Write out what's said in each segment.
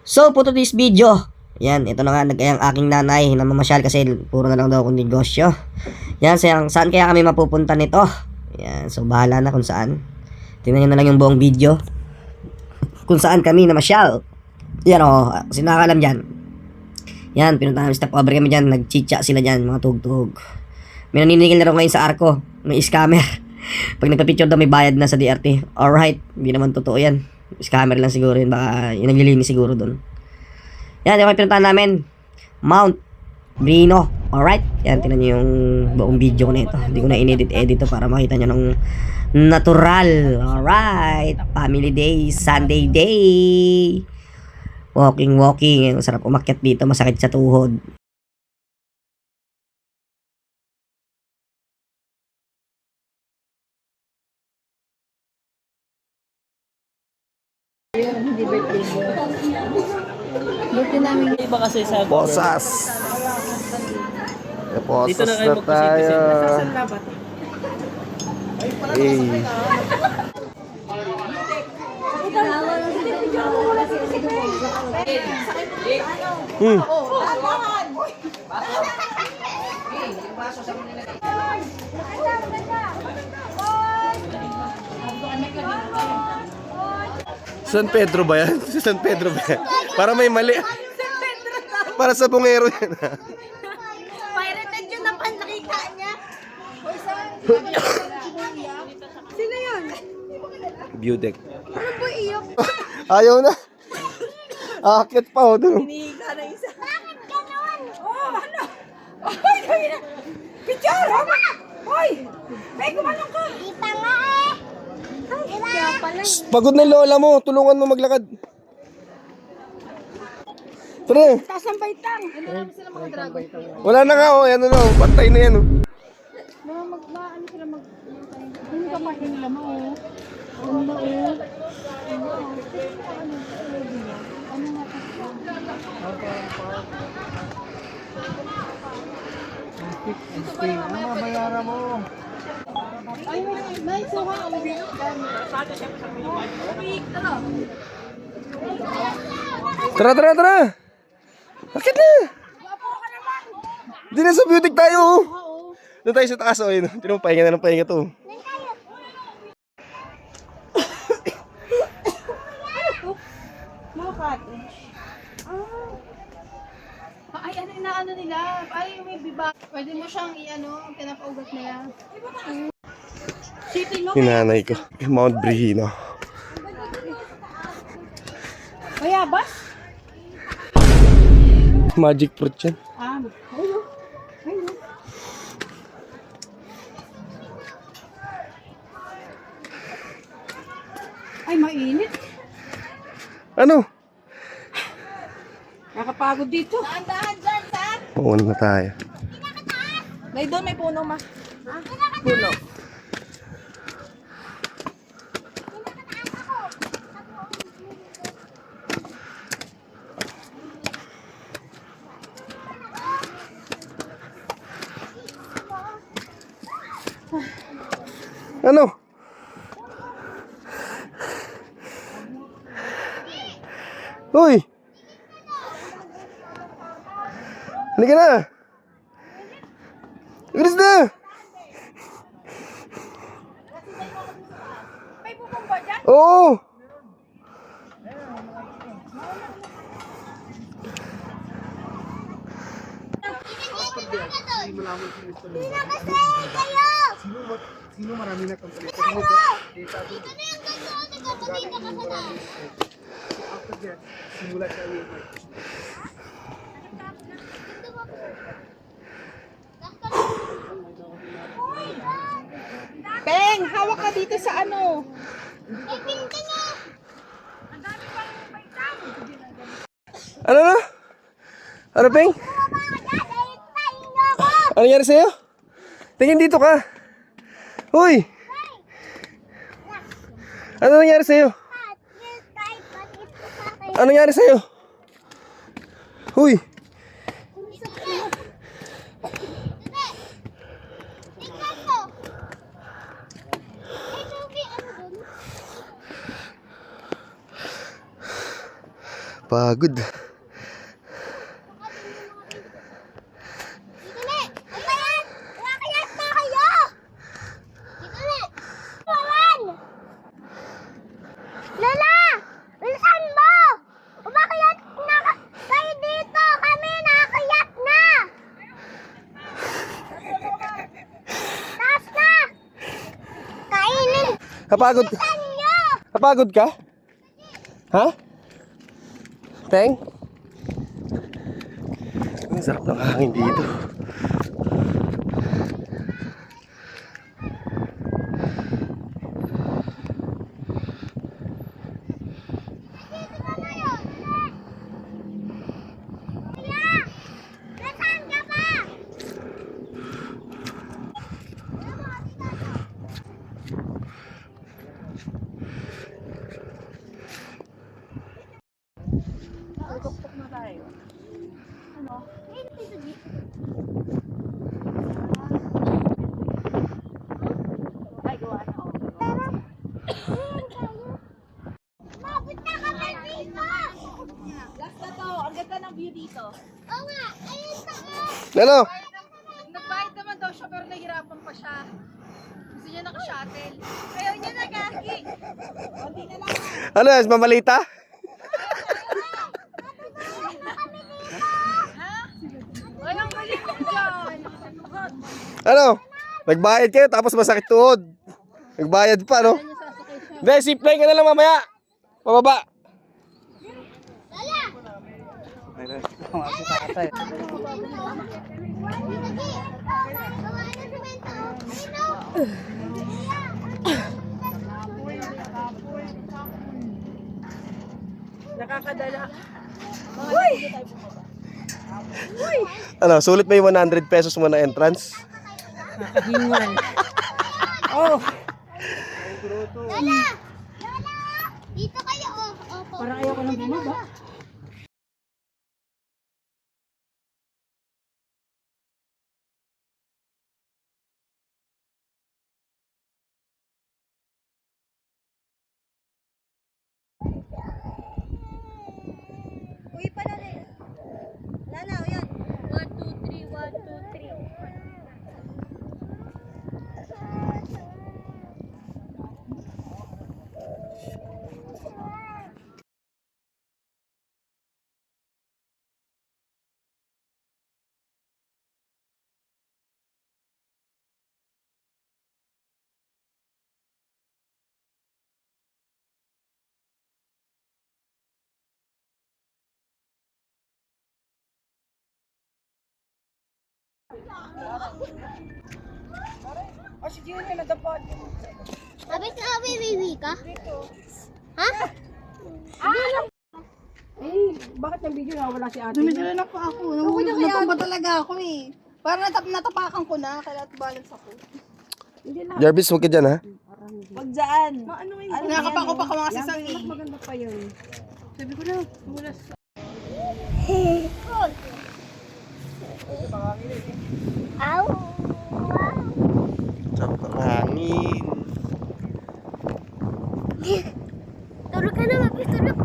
So, for today's video, yan, ito na nga, ang aking nanay na mamasyal kasi puro na lang daw akong negosyo. Yan, saan kaya kami mapupunta nito? Yan, so bahala na kung saan. Tingnan nyo na lang yung buong video. Kung saan kami namasyal. Yan o, sino nakakalam dyan? Yan, pinunta kami, step over kami dyan, nagchicha sila dyan, mga tugtog. May naniningil na rin ngayon sa Arco, may scammer. Pag nagpa-picture daw may bayad na sa DRT. Alright, hindi naman totoo yan. Scammer lang siguro yun, baka yung naglilinis siguro dun. Yan, yung pinuntahan namin, Mount Brino. Alright, yan, tinan nyo yung buong video ko na ito. Hindi ko na in-edit to para makita nyo ng natural. Alright, family day, Sunday day. Walking. Sarap umakyat dito, masakit sa tuhod. Hindi birthday mo. Birthday namin. Iba kasi sa Posas. Dito na Posas kayo na tayo. Dapat. Hey. San Pedro ba yan? San Pedro ba yan? Para may mali. Para sa bungero yan. Pirated yun na pan, nakita niya. Sino yun? Beautech. Ano po iyok? Ayaw na. Akit pa o doon. Hinihiga na isa. Bakit gano'n? Oh, ano? Oy, gawin na. Picture! Hoy! May gumanong ka. Di pa nga eh. Kaya pala. Pagod na yung lola mo. Tulungan mo maglakad. Tara. Taas ang baitang. Ano namin sila mga dragon? Wala na nga oh. Yan na. Pantay na yan oh. Ano sila mag... Hindi ka mahinga mo oh. Ano na oh. Ano nga ay, may suha. Tara. Bakit na? Di na sa beauty tayo oh. Doon tayo sa taas oh. Yun. Tinan mo, pahinga na ng pahinga to. Mga cottage. Ay, ano inaano nila? Ay, may biba. Pwede mo siyang i-ano, pinapaugat nila. City no? Hinanay ko. Mount Brihino. Bayabas? Magic fruit yan. Ayun. Ayun. Ay, mainit. Ano? Nakapagod dito. Dahan dyan, saan? Puuna na tayo. May doon, may puno, ma. Puno. Ano? Uy! Halika na! Bilis na! May bubomba dyan? Oo! Peng, hawak ka dito sa ano? Ano na? Ano, Peng? Ano nangyari sa'yo? Tingin dito ka. Uy! Ano nangyari sa'yo? Ano nangyari sa'yo? Uy! Pagod. Dito na! Umayat! Umakayat na kayo! Dito na! Wawan! Lola! Bilisan mo! Umakayat na kayo dito! Kami nakakayat na! Taas na! Kainin! Napagod. Bilisan nyo! Napagod ka? Ha? Teng? Ang sarap ng hangin dito. Dito na kayo! Kuya! Nasaan ka pa? Mabot na kami dito! Last na to, ang ganda ng view dito. Oo nga, ayun na nga! Ano? Nagbayad naman daw siya pero nahihirapan pa siya. Gusto niya naka-shuttle. Ayaw niya na, Gagi. Konti na lang. Ano yan? Mamalita? Ha? Walang galing ko dyan. Ano? Nagbayad kayo tapos masakit tuhod. Nagbayad pa, no? Hindi, zipline ka na lang mamaya. Pababa. Lala! Nakakadala. Ano, sulit ba yung 100 pesos mo na entrance? Hingal. Oh, Lala! Lala! Dito kayo, oh. Opo. parang ayaw ko nang bumaba. Uy, pala na yun. Lala, o yan. 1, 2, 3, 1, 2, 3. Oh, si Junior nadapad. Abit na, wiwiwi ka? Ha? Eh, bakit yung video na wala si ate? Dumidala na po ako. Natumba talaga ako eh. Parang natapakan ko na, kaya balance ako. Jarvis, huwag ka dyan, ha? Wag dyan. Ano Nakakapa ko pa ka mga sasang eh. maganda pa yun. Sabi ko na, wala sa... Ow! Sarap ng hangin. Tulog ka na, Mabis. Tulog.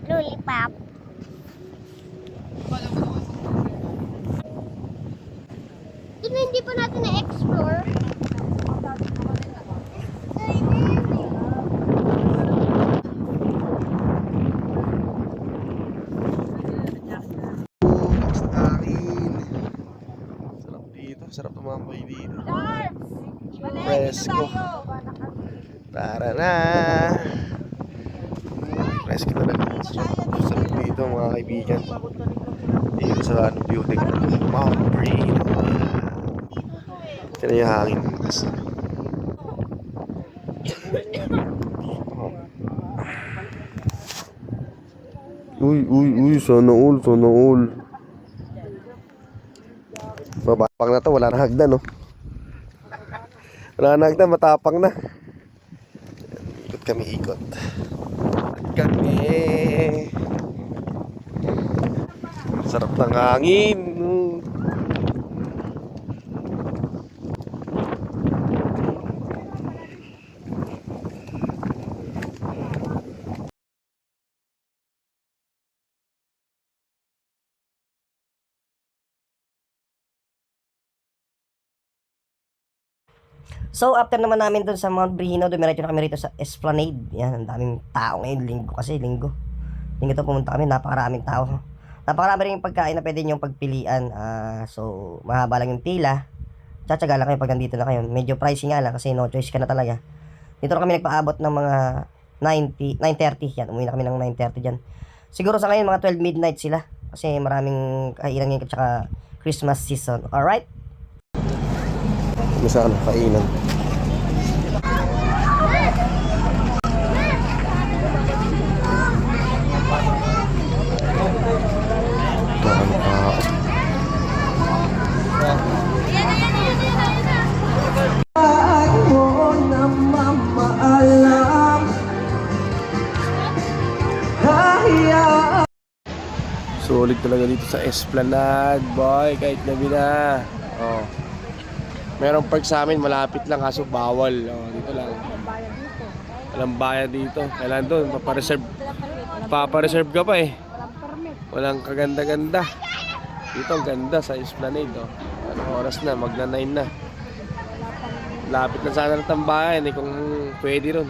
Lollipop. Ito na hindi pa natin na-explore. Lakas ng hangin. Sarap dito. Sarap tumambay dito. Fresco. Tara na. Fresco talaga. Sarap dito mga kaibigan. Dito sa beauty Mount Green. Kaya yung hangin. Uy, sana all. Babapang na to, wala na hagdan, no? Wala na hagdan, matapang na. Ikot. Sarap ng hangin. So, after naman namin dun sa Mount Brihino, dumiretso na kami rito sa Esplanade. Yan, ang daming tao ngayon. Linggo kasi, linggo. Linggo to pumunta kami, napakaraming tao. Napakarami rin yung pagkain na pwede niyong pagpilian. So, mahaba lang yung pila. Tsatsaga lang kayo pag nandito na kayo. Medyo pricey nga lang kasi no choice ka na talaga. Dito na kami nagpaabot ng mga 9:30. Yan, umuwi na kami ng 9:30 dyan. Siguro sa ngayon, mga 12 midnight sila. Kasi maraming kainan ngayon at saka Christmas season. Alright? Misa ka na, kainan. Solid talaga dito sa Esplanade, boy. Kahit gabi na. Oh. Merong park sa amin, malapit lang kaso bawal. Oh, dito lang. Walang bayad dito. Kailan doon, papareserve ka pa eh. Walang kaganda-ganda. Dito ang ganda sa Esplanade. Oh. Anong oras na? Magna 9 na. Lapit na sana ng tambayan eh kung pwede ron.